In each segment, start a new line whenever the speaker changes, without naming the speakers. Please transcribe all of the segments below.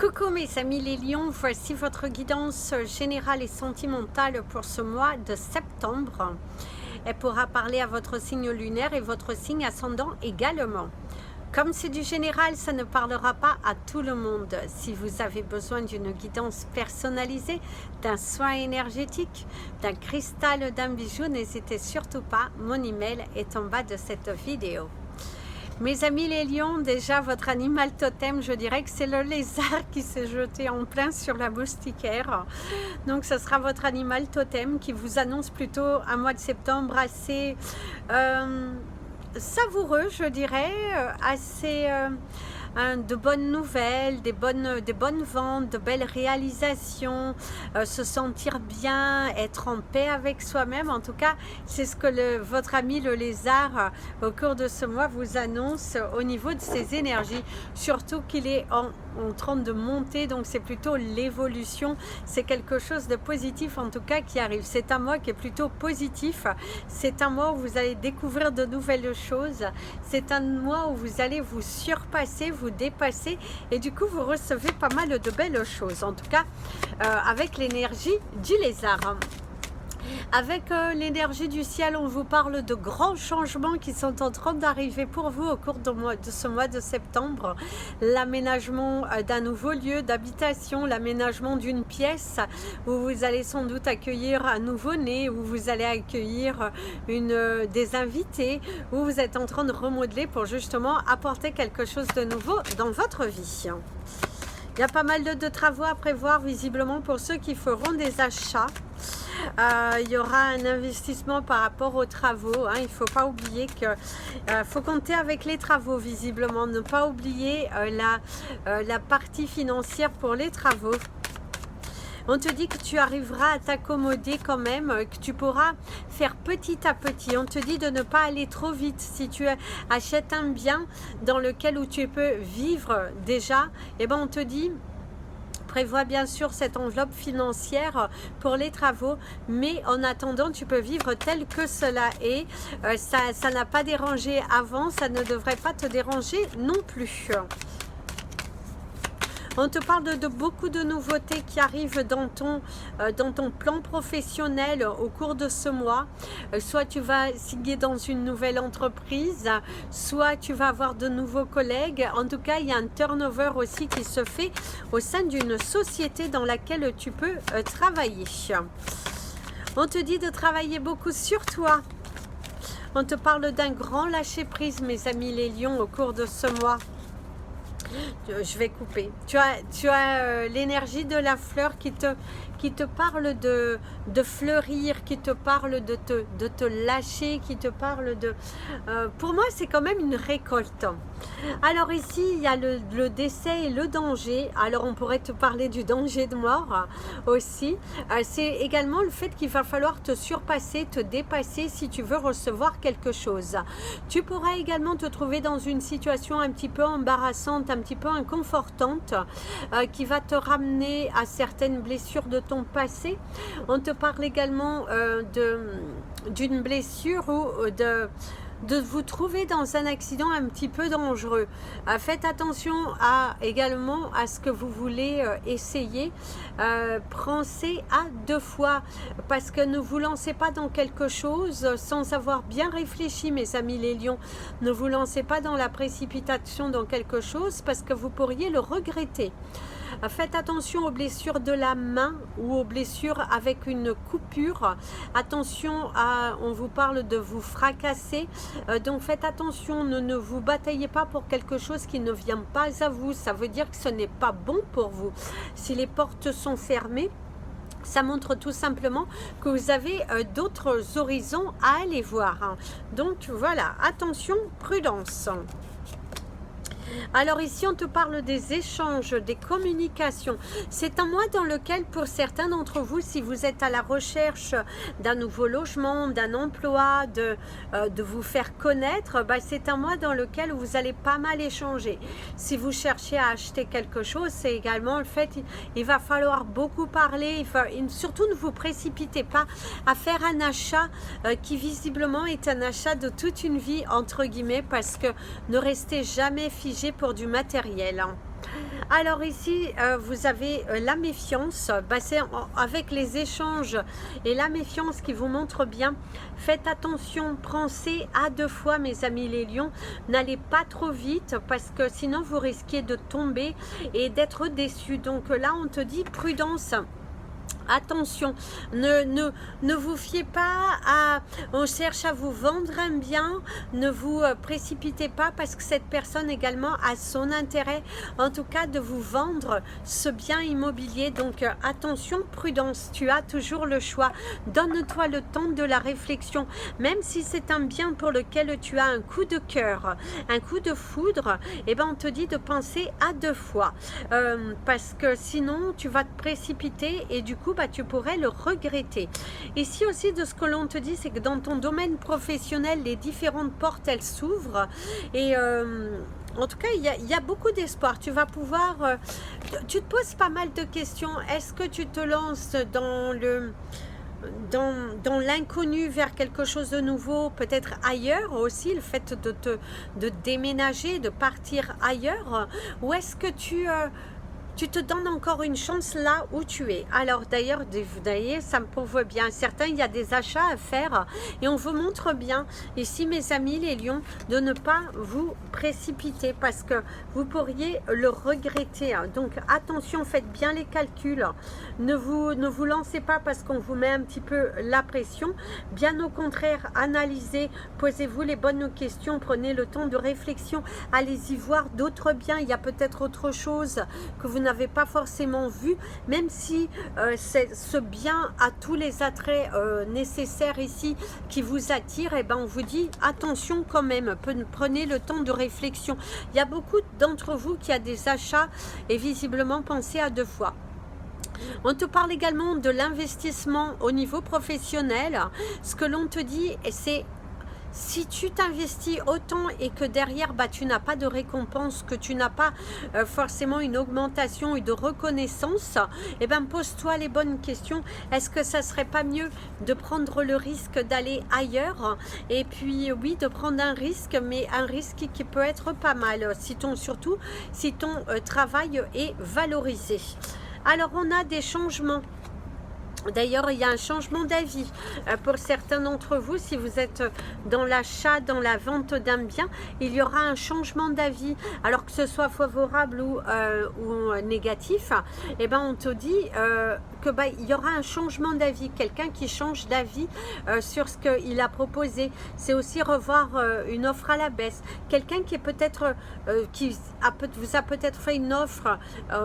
Coucou mes amis les lions, voici votre guidance générale et sentimentale pour ce mois de septembre. Elle pourra parler à votre signe lunaire et votre signe ascendant également. Comme c'est du général, ça ne parlera pas à tout le monde. Si vous avez besoin d'une guidance personnalisée, d'un soin énergétique, d'un cristal, d'un bijou, n'hésitez surtout pas, mon email est en bas de cette vidéo. Mes amis les lions, déjà votre animal totem, je dirais que c'est le lézard qui s'est jeté en plein sur la moustiquaire. Donc ce sera votre animal totem qui vous annonce plutôt un mois de septembre assez savoureux, je dirais, assez de bonnes nouvelles, des bonnes ventes, de belles réalisations, se sentir bien, être en paix avec soi-même. En tout cas, c'est ce que votre ami le lézard au cours de ce mois vous annonce au niveau de ses énergies, surtout qu'il est en train de monter, donc c'est plutôt l'évolution, c'est quelque chose de positif en tout cas qui arrive. C'est un mois qui est plutôt positif, c'est un mois où vous allez découvrir de nouvelles choses, c'est un mois où vous allez vous surpasser, vous dépasser et du coup vous recevez pas mal de belles choses, en tout cas avec l'énergie du lézard. Avec l'énergie du ciel, on vous parle de grands changements qui sont en train d'arriver pour vous au cours de ce mois de septembre. L'aménagement d'un nouveau lieu d'habitation, l'aménagement d'une pièce où vous allez sans doute accueillir un nouveau-né, où vous allez accueillir des invités, où vous êtes en train de remodeler pour justement apporter quelque chose de nouveau dans votre vie. Il y a pas mal de travaux à prévoir visiblement pour ceux qui feront des achats. Il y aura un investissement par rapport aux travaux, hein. Il ne faut pas oublier que faut compter avec les travaux visiblement, ne pas oublier la partie financière pour les travaux. On te dit que tu arriveras à t'accommoder quand même, que tu pourras faire petit à petit. On te dit de ne pas aller trop vite. Si tu achètes un bien dans lequel où tu peux vivre déjà, eh ben on te dit prévois bien sûr cette enveloppe financière pour les travaux, mais en attendant tu peux vivre tel que cela est. Ça n'a pas dérangé avant, ça ne devrait pas te déranger non plus. On te parle de beaucoup de nouveautés qui arrivent dans ton plan professionnel au cours de ce mois. Soit tu vas signer dans une nouvelle entreprise, soit tu vas avoir de nouveaux collègues. En tout cas, il y a un turnover aussi qui se fait au sein d'une société dans laquelle tu peux travailler. On te dit de travailler beaucoup sur toi. On te parle d'un grand lâcher-prise, mes amis les lions, au cours de ce mois. Je vais couper. Tu as l'énergie de la fleur qui te parle de fleurir, qui te parle de te lâcher, qui te parle de... pour moi, c'est quand même une récolte. Alors ici, il y a le décès et le danger. Alors, on pourrait te parler du danger de mort aussi. C'est également le fait qu'il va falloir te surpasser, te dépasser si tu veux recevoir quelque chose. Tu pourras également te trouver dans une situation un petit peu embarrassante, un petit peu inconfortante, qui va te ramener à certaines blessures de ton passé. On te parle également d'une blessure ou de vous trouver dans un accident un petit peu dangereux. Faites attention également à ce que vous voulez essayer. Pensez à 2 fois parce que ne vous lancez pas dans quelque chose sans avoir bien réfléchi, mes amis les lions. Ne vous lancez pas dans la précipitation dans quelque chose parce que vous pourriez le regretter. Faites attention aux blessures de la main ou aux blessures avec une coupure. Attention on vous parle de vous fracasser. Donc faites attention, ne vous bataillez pas pour quelque chose qui ne vient pas à vous. Ça veut dire que ce n'est pas bon pour vous. Si les portes sont fermées, ça montre tout simplement que vous avez d'autres horizons à aller voir. Donc voilà, attention, prudence. Alors ici, on te parle des échanges, des communications. C'est un mois dans lequel, pour certains d'entre vous, si vous êtes à la recherche d'un nouveau logement, d'un emploi, de vous faire connaître, c'est un mois dans lequel vous allez pas mal échanger. Si vous cherchez à acheter quelque chose, c'est également le fait il va falloir beaucoup parler. Surtout, ne vous précipitez pas à faire un achat qui visiblement est un achat de toute une vie, entre guillemets, parce que ne restez jamais figé pour du matériel. Alors ici, vous avez la méfiance, c'est avec les échanges et la méfiance qui vous montre bien. Faites attention, pensez à 2 fois mes amis les lions, n'allez pas trop vite parce que sinon vous risquez de tomber et d'être déçus. Donc là on te dit prudence. Attention, ne vous fiez pas à... On cherche à vous vendre un bien, ne vous précipitez pas parce que cette personne également a son intérêt, en tout cas de vous vendre ce bien immobilier. Donc attention, prudence, tu as toujours le choix. Donne-toi le temps de la réflexion, même si c'est un bien pour lequel tu as un coup de cœur, un coup de foudre, et ben on te dit de penser à 2 fois parce que sinon tu vas te précipiter et du coup tu pourrais le regretter. Ici aussi, de ce que l'on te dit, c'est que dans ton domaine professionnel, les différentes portes, elles s'ouvrent et en tout cas, il y a beaucoup d'espoir. Tu vas pouvoir... tu te poses pas mal de questions. Est-ce que tu te lances dans l'inconnu vers quelque chose de nouveau, peut-être ailleurs aussi, le fait de déménager, de partir ailleurs, ou est-ce que tu te donnes encore une chance là où tu es. Alors d'ailleurs, ça me prouve bien. Certains, il y a des achats à faire et on vous montre bien, ici mes amis les lions, de ne pas vous précipiter parce que vous pourriez le regretter. Donc attention, faites bien les calculs. Ne vous lancez pas parce qu'on vous met un petit peu la pression. Bien au contraire, analysez, posez-vous les bonnes questions, prenez le temps de réflexion. Allez-y voir d'autres biens. Il y a peut-être autre chose que vous n'avez pas forcément vu, même si ce bien a tous les attraits nécessaires ici qui vous attirent, et ben on vous dit attention quand même, prenez le temps de réflexion. Il y a beaucoup d'entre vous qui a des achats et visiblement pensez à 2 fois. On te parle également de l'investissement au niveau professionnel. Ce que l'on te dit, c'est si tu t'investis autant et que derrière tu n'as pas de récompense, que tu n'as pas forcément une augmentation et de reconnaissance, et ben pose-toi les bonnes questions. Est-ce que ça serait pas mieux de prendre le risque d'aller ailleurs? Et puis oui, de prendre un risque, mais un risque qui peut être pas mal, surtout si ton travail est valorisé. Alors on a des changements. D'ailleurs, il y a un changement d'avis pour certains d'entre vous. Si vous êtes dans l'achat, dans la vente d'un bien, il y aura un changement d'avis. Alors que ce soit favorable ou négatif, eh ben, on te dit il y aura un changement d'avis. Quelqu'un qui change d'avis sur ce qu'il a proposé. C'est aussi revoir une offre à la baisse. Quelqu'un qui est peut-être vous a peut-être fait une offre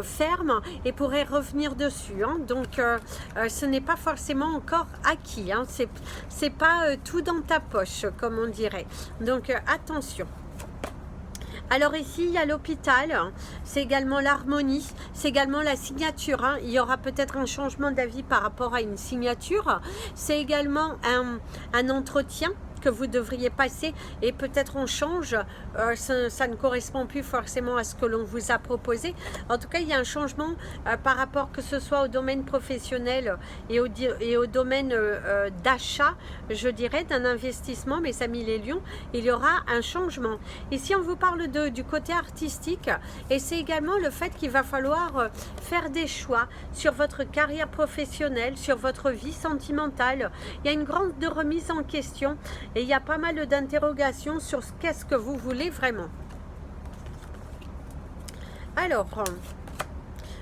ferme et pourrait revenir dessus. Hein. Donc, ce n'est pas forcément encore acquis, hein. C'est pas tout dans ta poche, comme on dirait. Donc attention. Alors ici, il y a l'hôpital, c'est également l'harmonie, c'est également la signature. Hein. Il y aura peut-être un changement d'avis par rapport à une signature. C'est également un entretien que vous devriez passer et peut-être on change, ça ne correspond plus forcément à ce que l'on vous a proposé. En tout cas, il y a un changement par rapport que ce soit au domaine professionnel et au domaine d'achat, je dirais, d'un investissement, mes amis les lions, il y aura un changement. Ici, on vous parle du côté artistique et c'est également le fait qu'il va falloir faire des choix sur votre carrière professionnelle, sur votre vie sentimentale. Il y a une grande remise en question. Et il y a pas mal d'interrogations sur qu'est-ce que vous voulez vraiment. Alors,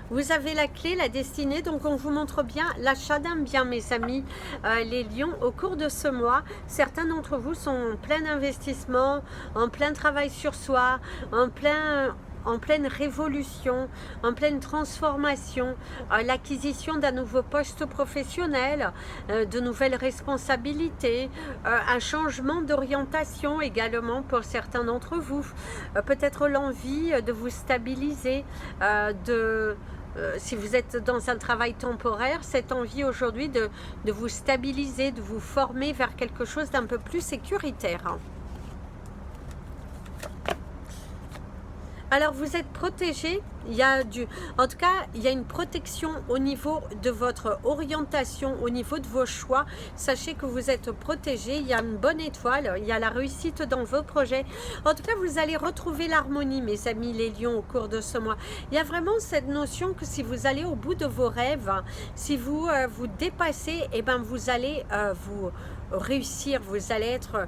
vous avez la clé, la destinée, donc on vous montre bien l'achat d'un bien, mes amis les lions. Au cours de ce mois, certains d'entre vous sont en plein investissement, en plein travail sur soi, en pleine révolution, en pleine transformation, l'acquisition d'un nouveau poste professionnel, de nouvelles responsabilités, un changement d'orientation également pour certains d'entre vous, peut-être l'envie de vous stabiliser, si vous êtes dans un travail temporaire, cette envie aujourd'hui de vous stabiliser, de vous former vers quelque chose d'un peu plus sécuritaire. Alors vous êtes protégé il y a en tout cas, il y a une protection au niveau de votre orientation, au niveau de vos choix. Sachez que vous êtes protégé, il y a une bonne étoile, il y a la réussite dans vos projets. En tout cas, vous allez retrouver l'harmonie, mes amis les lions, au cours de ce mois. Il y a vraiment cette notion que si vous allez au bout de vos rêves, si vous vous dépassez, et ben vous allez vous réussir, vous allez être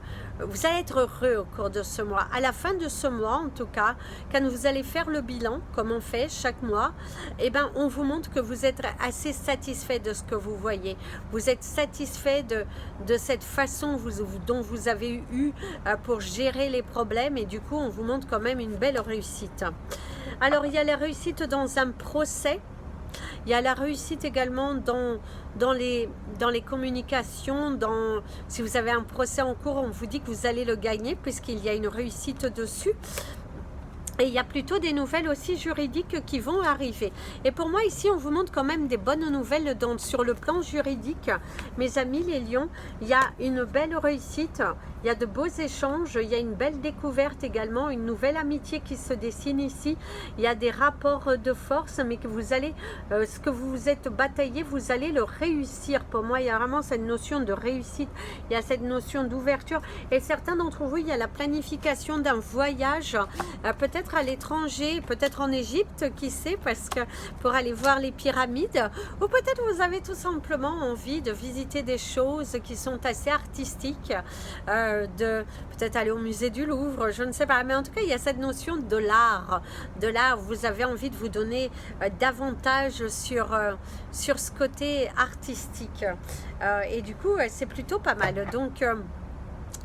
heureux au cours de ce mois. À la fin de ce mois, en tout cas, quand vous allez faire le bilan, comme on fait chaque mois, et ben on vous montre que vous êtes assez satisfait de ce que vous voyez. Vous êtes satisfait de cette façon dont vous avez eu pour gérer les problèmes, et du coup, on vous montre quand même une belle réussite. Alors, il y a la réussite dans un procès. Il y a la réussite également dans les communications, si vous avez un procès en cours, on vous dit que vous allez le gagner puisqu'il y a une réussite dessus. Et il y a plutôt des nouvelles aussi juridiques qui vont arriver. Et pour moi, ici, on vous montre quand même des bonnes nouvelles sur le plan juridique. Mes amis les lions, il y a une belle réussite, il y a de beaux échanges, il y a une belle découverte également, une nouvelle amitié qui se dessine ici. Il y a des rapports de force, mais que vous allez, ce que vous vous êtes bataillé, vous allez le réussir. Pour moi, il y a vraiment cette notion de réussite, il y a cette notion d'ouverture. Et certains d'entre vous, il y a la planification d'un voyage, peut-être à l'étranger, peut-être en Égypte, qui sait, parce que pour aller voir les pyramides, ou peut-être vous avez tout simplement envie de visiter des choses qui sont assez artistiques, peut-être aller au musée du Louvre, je ne sais pas, mais en tout cas il y a cette notion de l'art, vous avez envie de vous donner davantage sur ce côté artistique, et du coup c'est plutôt pas mal, donc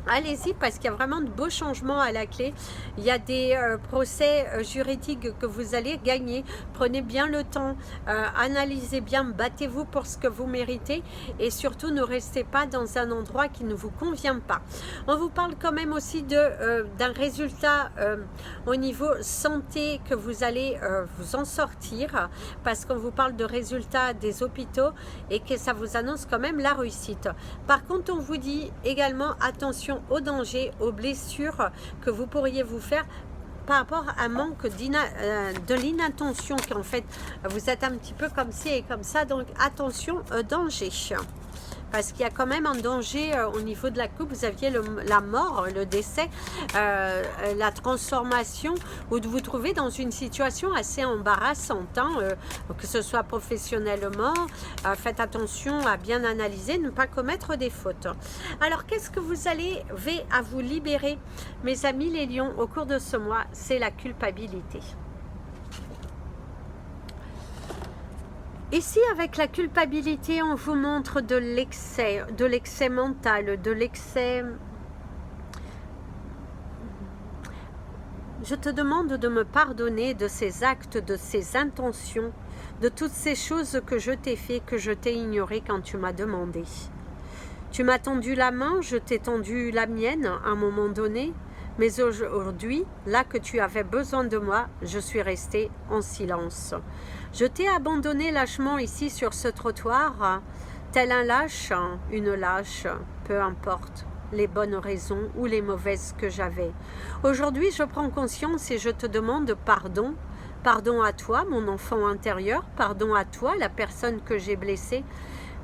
allez-y parce qu'il y a vraiment de beaux changements à la clé. Il y a des procès juridiques que vous allez gagner. Prenez bien le temps, analysez bien, battez-vous pour ce que vous méritez et surtout ne restez pas dans un endroit qui ne vous convient pas. On vous parle quand même aussi d'un résultat au niveau santé, que vous allez vous en sortir, parce qu'on vous parle de résultats des hôpitaux et que ça vous annonce quand même la réussite. Par contre, on vous dit également attention aux dangers, aux blessures que vous pourriez vous faire par rapport à un manque de l'inattention, qu'en fait vous êtes un petit peu comme ci et comme ça, donc attention danger. Parce qu'il y a quand même un danger au niveau de la coupe. Vous aviez la mort, le décès, la transformation, ou de vous trouver dans une situation assez embarrassante, hein, que ce soit professionnellement. Faites attention à bien analyser, ne pas commettre des fautes. Alors, qu'est-ce que vous allez à vous libérer, mes amis les lions, au cours de ce mois? C'est la culpabilité. Ici, avec la culpabilité, on vous montre de l'excès mental, de l'excès. Je te demande de me pardonner de ces actes, de ces intentions, de toutes ces choses que je t'ai fait, que je t'ai ignoré quand tu m'as demandé. Tu m'as tendu la main, je t'ai tendu la mienne à un moment donné, mais aujourd'hui, là que tu avais besoin de moi, je suis restée en silence. Je t'ai abandonné lâchement ici sur ce trottoir, tel un lâche, une lâche, peu importe les bonnes raisons ou les mauvaises que j'avais. Aujourd'hui, je prends conscience et je te demande pardon. Pardon à toi, mon enfant intérieur, pardon à toi, la personne que j'ai blessée.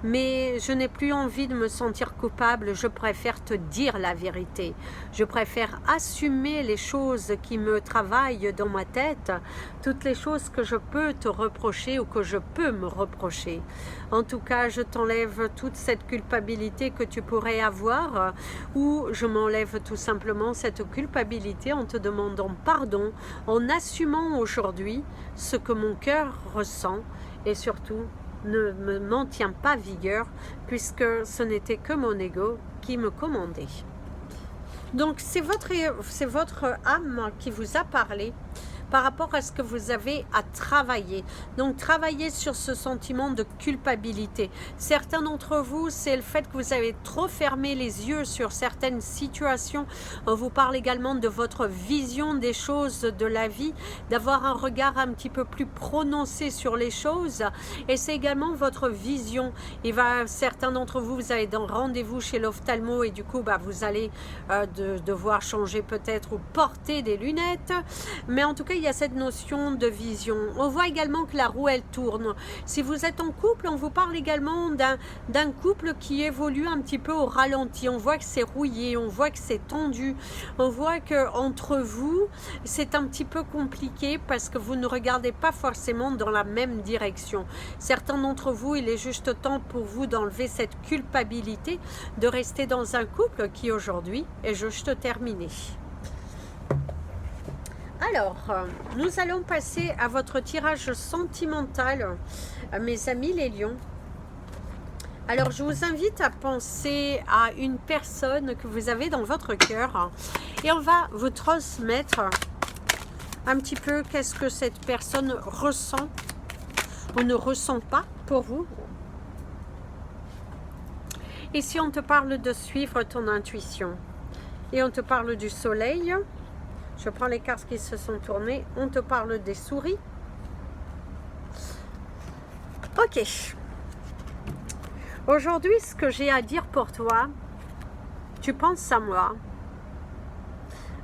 Mais je n'ai plus envie de me sentir coupable, je préfère te dire la vérité. Je préfère assumer les choses qui me travaillent dans ma tête, toutes les choses que je peux te reprocher ou que je peux me reprocher. En tout cas, je t'enlève toute cette culpabilité que tu pourrais avoir, ou je m'enlève tout simplement cette culpabilité en te demandant pardon, en assumant aujourd'hui ce que mon cœur ressent et surtout ne m'en tient pas vigueur, puisque ce n'était que mon ego qui me commandait. Donc c'est votre âme qui vous a parlé par rapport à ce que vous avez à travailler. Donc travaillez sur ce sentiment de culpabilité. Certains d'entre vous, c'est le fait que vous avez trop fermé les yeux sur certaines situations. On vous parle également de votre vision des choses de la vie, d'avoir un regard un petit peu plus prononcé sur les choses. Et c'est également votre vision. Certains d'entre vous, vous avez un rendez-vous chez l'ophtalmo et du coup, vous allez devoir changer peut-être ou porter des lunettes. Mais en tout cas, il y a cette notion de vision. On voit également que la roue, elle tourne. Si vous êtes en couple, on vous parle également d'un couple qui évolue un petit peu au ralenti. On voit que c'est rouillé, on voit que c'est tendu, on voit que entre vous, c'est un petit peu compliqué parce que vous ne regardez pas forcément dans la même direction. Certains d'entre vous, il est juste temps pour vous d'enlever cette culpabilité de rester dans un couple qui aujourd'hui est juste terminé. Alors, nous allons passer à votre tirage sentimental, mes amis les lions. Alors, je vous invite à penser à une personne que vous avez dans votre cœur et on va vous transmettre un petit peu qu'est-ce que cette personne ressent ou ne ressent pas pour vous. Et si on te parle de suivre ton intuition et on te parle du soleil, je prends les cartes qui se sont tournées, on te parle des souris. Ok. Aujourd'hui, ce que j'ai à dire pour toi, tu penses à moi.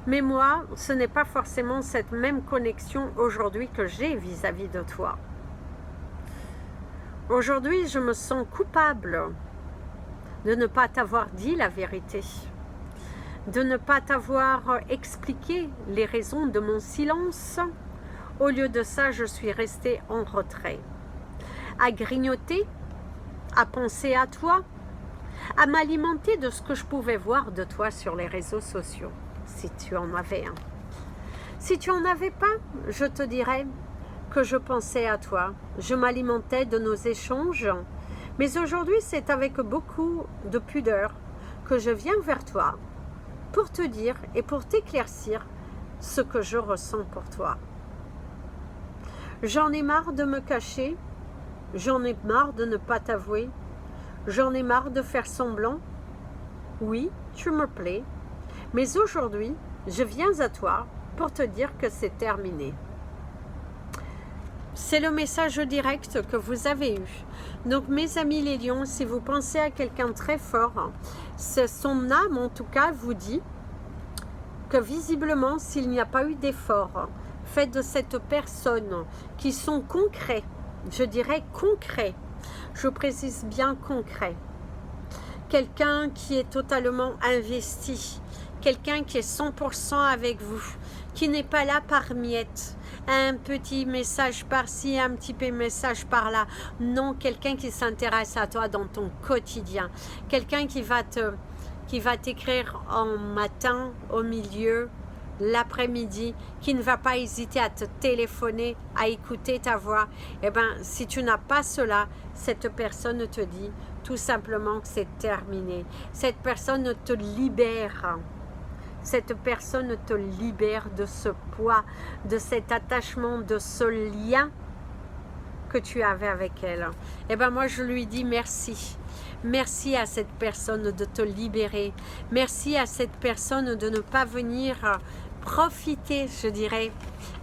Mais moi, ce n'est pas forcément cette même connexion aujourd'hui que j'ai vis-à-vis de toi. Aujourd'hui, je me sens coupable de ne pas t'avoir dit la vérité, de ne pas t'avoir expliqué les raisons de mon silence. Au lieu de ça, je suis restée en retrait, à grignoter, à penser à toi, à m'alimenter de ce que je pouvais voir de toi sur les réseaux sociaux, si tu en avais un. Si tu en avais pas, je te dirais que je pensais à toi, je m'alimentais de nos échanges, mais aujourd'hui c'est avec beaucoup de pudeur que je viens vers toi pour te dire et pour t'éclaircir ce que je ressens pour toi. J'en ai marre de me cacher, j'en ai marre de ne pas t'avouer, j'en ai marre de faire semblant. Oui, tu me plais, mais aujourd'hui, je viens à toi pour te dire que c'est terminé. C'est le message direct que vous avez eu. Donc mes amis les lions, si vous pensez à quelqu'un de très fort, son âme en tout cas vous dit que visiblement s'il n'y a pas eu d'effort fait de cette personne qui sont concrets, je dirais concrets, je précise bien concret, quelqu'un qui est totalement investi, quelqu'un qui est 100% avec vous, qui n'est pas là par miettes, un petit message par-ci, un petit peu message par-là. Non, quelqu'un qui s'intéresse à toi dans ton quotidien. Quelqu'un qui va t'écrire en matin, au milieu, l'après-midi, qui ne va pas hésiter à te téléphoner, à écouter ta voix. Eh bien, si tu n'as pas cela, cette personne te dit tout simplement que c'est terminé. Cette personne te libère. Cette personne te libère de ce poids, de cet attachement, de ce lien que tu avais avec elle. Et bien moi je lui dis merci. Merci à cette personne de te libérer. Merci à cette personne de ne pas venir profiter, je dirais,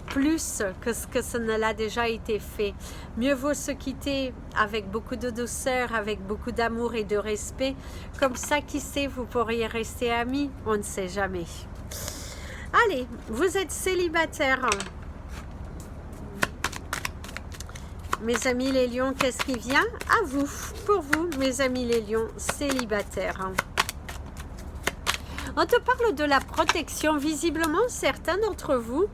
plus que ce que ça ne l'a déjà été fait. Mieux vaut se quitter avec beaucoup de douceur, avec beaucoup d'amour et de respect. Comme ça, qui sait, vous pourriez rester amis, on ne sait jamais. Allez, vous êtes célibataire. Mes amis les lions, qu'est-ce qui vient à vous? Pour vous, mes amis les lions, célibataires. On te parle de la protection. Visiblement, certains d'entre vous,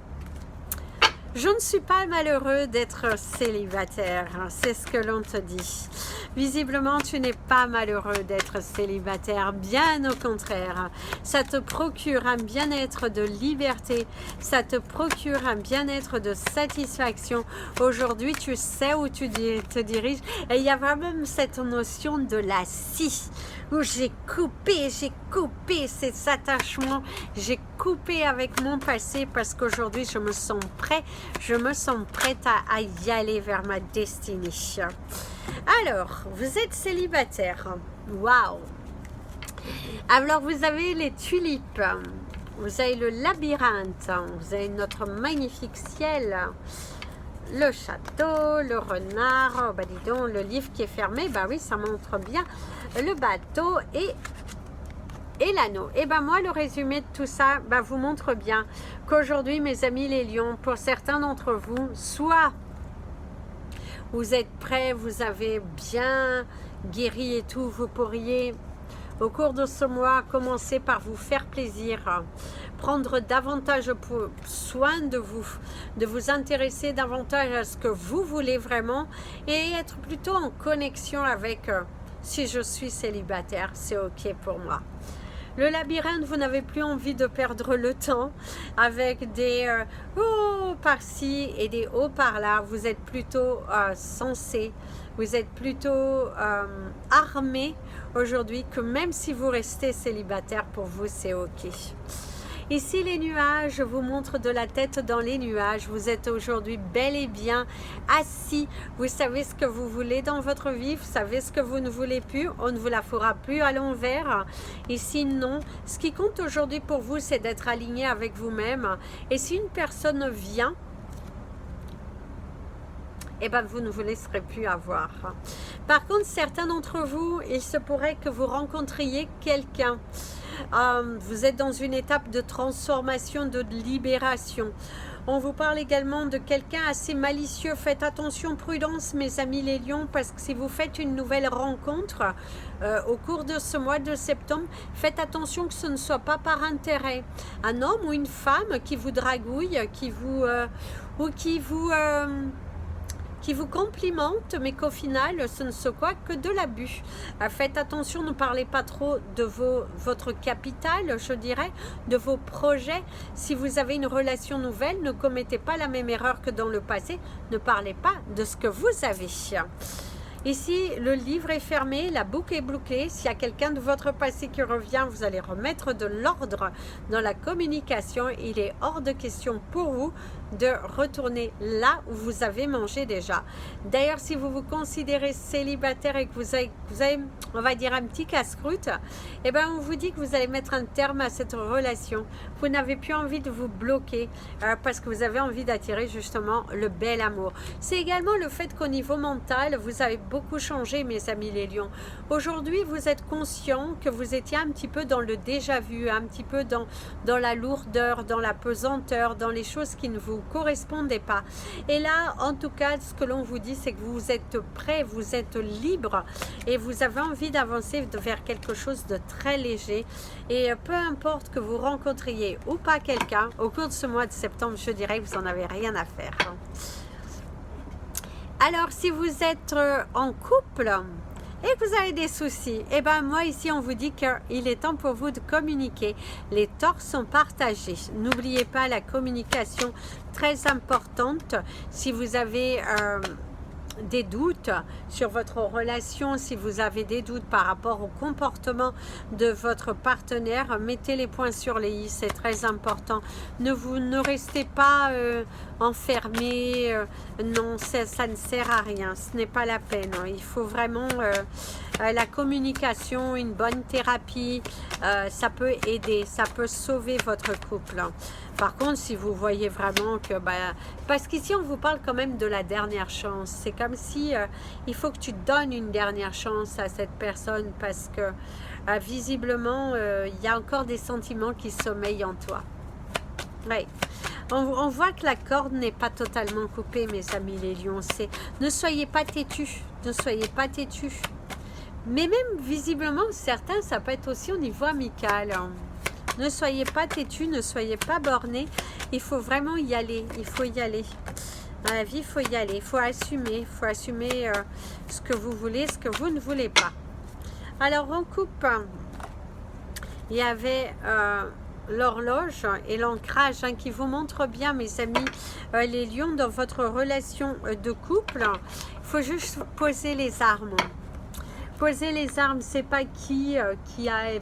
je ne suis pas malheureux d'être célibataire, c'est ce que l'on te dit. Visiblement, tu n'es pas malheureux d'être célibataire, bien au contraire. Ça te procure un bien-être de liberté, ça te procure un bien-être de satisfaction. Aujourd'hui, tu sais où tu te diriges. Et il y a vraiment cette notion de la scie, où j'ai coupé ces attachements, j'ai coupé avec mon passé parce qu'aujourd'hui, je me sens prêt. Je me sens prête à y aller vers ma destinée. Alors, vous êtes célibataire. Waouh! Alors, vous avez les tulipes. Vous avez le labyrinthe. Vous avez notre magnifique ciel. Le château, le renard. Oh, bah dis donc, le livre qui est fermé. Bah oui, ça montre bien. Le bateau et et l'anneau. Et ben moi, le résumé de tout ça vous montre bien qu'aujourd'hui, mes amis les lions, pour certains d'entre vous, soit vous êtes prêts, vous avez bien guéri et tout, vous pourriez au cours de ce mois commencer par vous faire plaisir, prendre davantage soin de vous intéresser davantage à ce que vous voulez vraiment et être plutôt en connexion avec si je suis célibataire, c'est ok pour moi. Le labyrinthe, vous n'avez plus envie de perdre le temps avec des hauts par-ci et des hauts par-là. Vous êtes plutôt sensé, vous êtes plutôt armé aujourd'hui que même si vous restez célibataire, pour vous c'est ok. Ici les nuages, je vous montre de la tête dans les nuages. Vous êtes aujourd'hui bel et bien assis. Vous savez ce que vous voulez dans votre vie. Vous savez ce que vous ne voulez plus. On ne vous la fera plus à l'envers. Ici non. Ce qui compte aujourd'hui pour vous, c'est d'être aligné avec vous-même. Et si une personne vient, eh ben vous ne vous laisserez plus avoir. Par contre, certains d'entre vous, il se pourrait que vous rencontriez quelqu'un. Vous êtes dans une étape de transformation, de libération. On vous parle également de quelqu'un assez malicieux. Faites attention, prudence mes amis les lions, parce que si vous faites une nouvelle rencontre au cours de ce mois de septembre, faites attention que ce ne soit pas par intérêt. Un homme ou une femme qui vous dragouille, qui vous complimente, mais qu'au final, ce ne soit que de l'abus. Faites attention, ne parlez pas trop de votre capital, je dirais, de vos projets. Si vous avez une relation nouvelle, ne commettez pas la même erreur que dans le passé. Ne parlez pas de ce que vous avez. Ici, le livre est fermé, la boucle est bouclée. S'il y a quelqu'un de votre passé qui revient, vous allez remettre de l'ordre dans la communication. Il est hors de question pour vous de retourner là où vous avez mangé déjà. D'ailleurs, si vous vous considérez célibataire et que vous avez on va dire, un petit casse-croûte, eh ben, on vous dit que vous allez mettre un terme à cette relation. Vous n'avez plus envie de vous bloquer parce que vous avez envie d'attirer justement le bel amour. C'est également le fait qu'au niveau mental, vous avez beaucoup changé, mes amis les lions. Aujourd'hui, vous êtes conscient que vous étiez un petit peu dans le déjà-vu, un petit peu dans la lourdeur, dans la pesanteur, dans les choses qui ne vous correspondaient pas. Et là, en tout cas, ce que l'on vous dit, c'est que vous êtes prêt, vous êtes libre et vous avez envie d'avancer vers quelque chose de très léger. Et peu importe que vous rencontriez ou pas quelqu'un, au cours de ce mois de septembre, je dirais que vous n'en avez rien à faire. Alors, si vous êtes en couple et que vous avez des soucis, eh ben moi ici on vous dit qu'il est temps pour vous de communiquer. Les torts sont partagés. N'oubliez pas la communication très importante. Si vous avez des doutes sur votre relation, si vous avez des doutes par rapport au comportement de votre partenaire, mettez les points sur les i, c'est très important. Ne restez pas enfermé, non, ça ne sert à rien, ce n'est pas la peine. Il faut vraiment la communication, une bonne thérapie, ça peut aider, ça peut sauver votre couple. Par contre, si vous voyez vraiment que... parce qu'ici, on vous parle quand même de la dernière chance. C'est comme si il faut que tu donnes une dernière chance à cette personne parce que visiblement, il y a encore des sentiments qui sommeillent en toi. Ouais. On voit que la corde n'est pas totalement coupée, mes amis les lions. Ne soyez pas têtus. Ne soyez pas têtus. Mais même, visiblement, certains, ça peut être aussi au niveau amical. Ne soyez pas têtus, ne soyez pas bornés. Il faut vraiment y aller. Il faut y aller. Dans la vie, il faut y aller. Il faut assumer. Il faut assumer ce que vous voulez, ce que vous ne voulez pas. Alors, on coupe. Il y avait l'horloge et l'ancrage qui vous montre bien, mes amis, les lions, dans votre relation de couple. Il faut juste poser les armes. Poser les armes, c'est pas qui a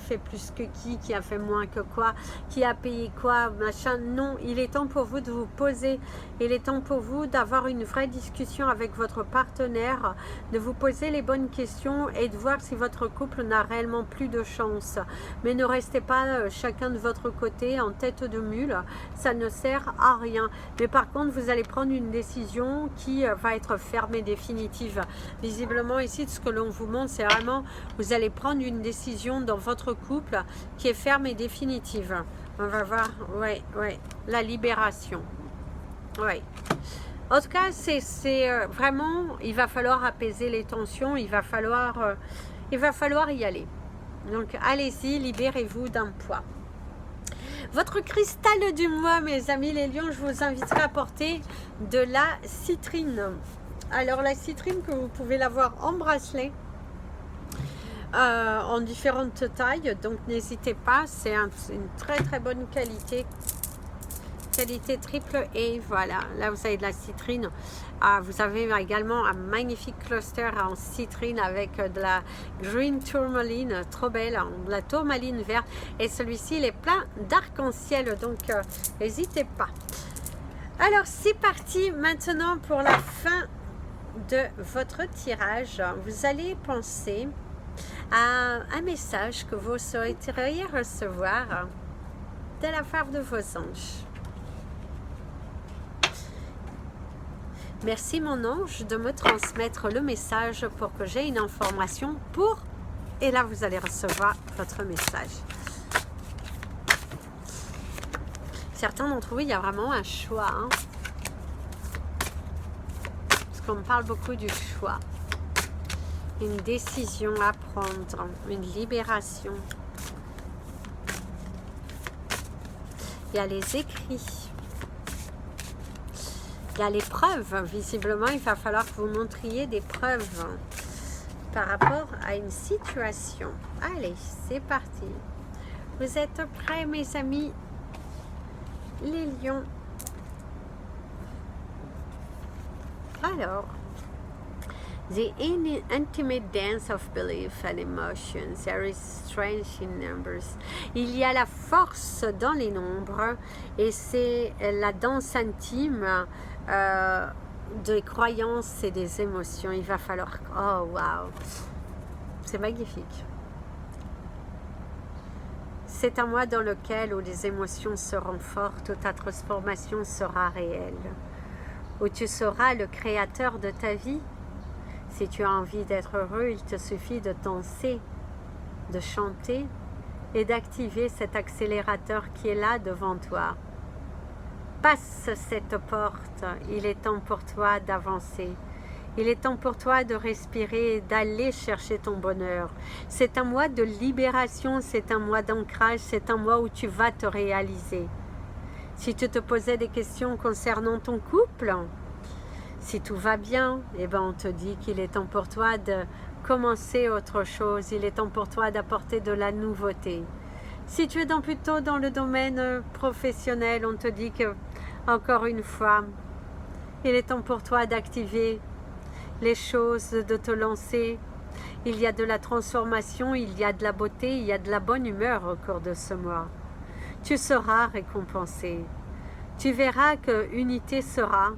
fait plus que qui a fait moins que quoi, qui a payé quoi, machin. Non, il est temps pour vous de vous poser. Il est temps pour vous d'avoir une vraie discussion avec votre partenaire, de vous poser les bonnes questions et de voir si votre couple n'a réellement plus de chance. Mais ne restez pas chacun de votre côté en tête de mule, ça ne sert à rien. Mais par contre, vous allez prendre une décision qui va être ferme et définitive. Visiblement, ici, ce que l'on vous montre, c'est vraiment, vous allez prendre une décision dans votre couple qui est ferme et définitive. On va voir, ouais, la libération. Ouais. En tout cas, c'est vraiment, il va falloir apaiser les tensions, il va falloir y aller. Donc, allez-y, libérez-vous d'un poids. Votre cristal du mois, mes amis les lions, je vous inviterai à porter de la citrine. Alors, la citrine, que vous pouvez l'avoir en bracelet, en différentes tailles, donc n'hésitez pas, c'est une très bonne qualité triple A. Voilà, là vous avez de la citrine. Vous avez également un magnifique cluster en citrine avec de la green tourmaline, trop belle, de la tourmaline verte, et celui-ci il est plein d'arc-en-ciel, donc n'hésitez pas. Alors c'est parti maintenant pour la fin de votre tirage. Vous allez penser à un message que vous souhaiteriez recevoir de la part de vos anges. Merci mon ange de me transmettre le message pour que j'ai une information pour... Et là vous allez recevoir votre message. Certains d'entre vous, il y a vraiment un choix. Hein, parce qu'on me parle beaucoup du choix. Une décision à prendre, une libération. Il y a les écrits. Il y a les preuves. Visiblement, il va falloir que vous montriez des preuves par rapport à une situation. Allez, c'est parti. Vous êtes prêts, mes amis, les lions? Alors, the intimate dance of belief and emotions, there is strength in numbers. Il y a la force dans les nombres et c'est la danse intime des croyances et des émotions. Il va falloir... Oh, waouh! C'est magnifique. C'est un mois dans lequel où les émotions seront fortes, où ta transformation sera réelle, où tu seras le créateur de ta vie. Si tu as envie d'être heureux, il te suffit de danser, de chanter et d'activer cet accélérateur qui est là devant toi. Passe cette porte, il est temps pour toi d'avancer. Il est temps pour toi de respirer et d'aller chercher ton bonheur. C'est un mois de libération, c'est un mois d'ancrage, c'est un mois où tu vas te réaliser. Si tu te posais des questions concernant ton couple, si tout va bien, eh ben on te dit qu'il est temps pour toi de commencer autre chose. Il est temps pour toi d'apporter de la nouveauté. Si tu es plutôt dans le domaine professionnel, on te dit que, encore une fois, il est temps pour toi d'activer les choses, de te lancer. Il y a de la transformation, il y a de la beauté, il y a de la bonne humeur au cours de ce mois. Tu seras récompensé. Tu verras que unité sera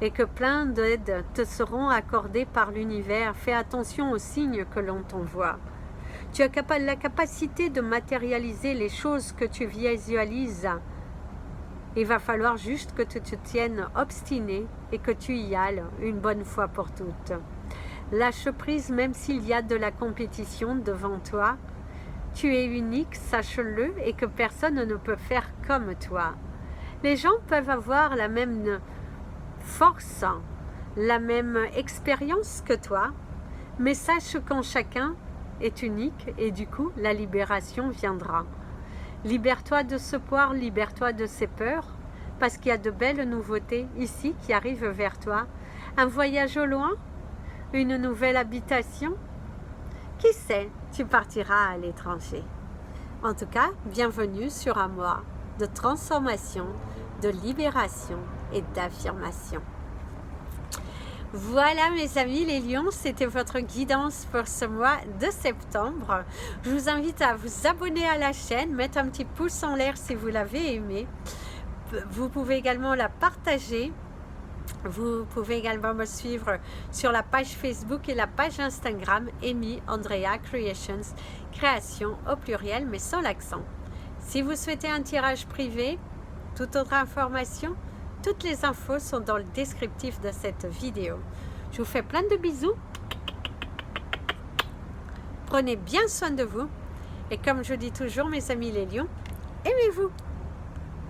et que plein d'aides te seront accordées par l'univers. Fais attention aux signes que l'on t'envoie. Tu as la capacité de matérialiser les choses que tu visualises. Il va falloir juste que tu te tiennes obstiné et que tu y ailles une bonne fois pour toutes. Lâche prise même s'il y a de la compétition devant toi. Tu es unique, sache-le, et que personne ne peut faire comme toi. Les gens peuvent avoir la même force, la même expérience que toi, mais sache qu'en chacun est unique et du coup la libération viendra. Libère-toi de ce poids, libère-toi de ces peurs, parce qu'il y a de belles nouveautés ici qui arrivent vers toi. Un voyage au loin, une nouvelle habitation, qui sait, tu partiras à l'étranger. En tout cas, bienvenue sur un mois de transformation, de libération et d'affirmation. Voilà mes amis les lions, c'était votre guidance pour ce mois de septembre. Je vous invite à vous abonner à la chaîne, mettre un petit pouce en l'air si vous l'avez aimé. Vous pouvez également la partager. Vous pouvez également me suivre sur la page Facebook et la page Instagram Amy Andrea Creations, création au pluriel mais sans l'accent. Si vous souhaitez un tirage privé, toute autre information, toutes les infos sont dans le descriptif de cette vidéo. Je vous fais plein de bisous Prenez bien soin de vous. Et comme je dis toujours, mes amis les lions, aimez-vous.